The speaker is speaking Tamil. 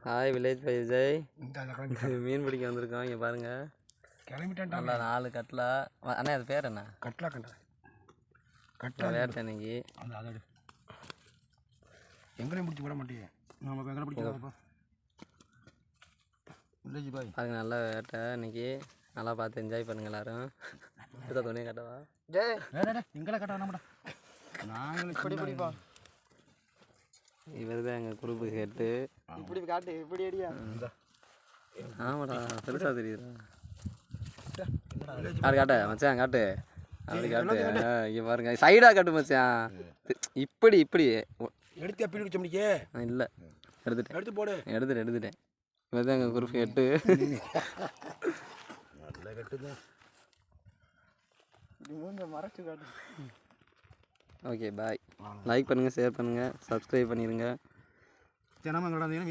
Hi village by Vijay. மீன் பிடிக்க வந்திருக்கோம். இங்கே பாருங்க, கிளம்பிட்டேன். நல்லா 4 கட்லா. அண்ணா அது பேர் என்ன? கட்லா கட்லா வேட்டை இன்னைக்கு. அந்த அதோடு எங்களையும் பிடிச்சி விட மாட்டேங்க. நமக்கு எங்களை பிடிச்சி வில்லேஜ் பாய் அதுக்கு நல்ல வேட்டை இன்னைக்கு. நல்லா பார்த்து என்ஜாய் பண்ணுங்க எல்லாரும். அடுத்த துணியை கட்டவா? எங்களை கட்ட வேணாம்டா, நாங்கள் இப்படி பிடிப்பா. இவர் தான் எங்கள் குரூப்பு கேட்டு இப்படி காட்டு, இப்படி அடியா. ஆமாடா, பெருசாக தெரியுதா? அது காட்டு மச்சான், காட்டு அப்படி காட்டு. இங்கே பாருங்க, சைடாக காட்டு மச்சான். இப்படி இப்படி எடுத்து எப்படி குடிச்ச முடியே? இல்லை, எடுத்துட்டேன். எடுத்து போடு. எடுத்துட்டேன். இவர் தான் எங்கள் குரூப் கேட்டு. நல்ல கட்டுதான். இப்படி மூஞ்ச மறைச்சு காட்டு. Okay bye. லைக் பண்ணுங்கள், ஷேர் பண்ணுங்கள், சப்ஸ்கிரைப் பண்ணிடுங்க. தினமும் எங்களோட மீன்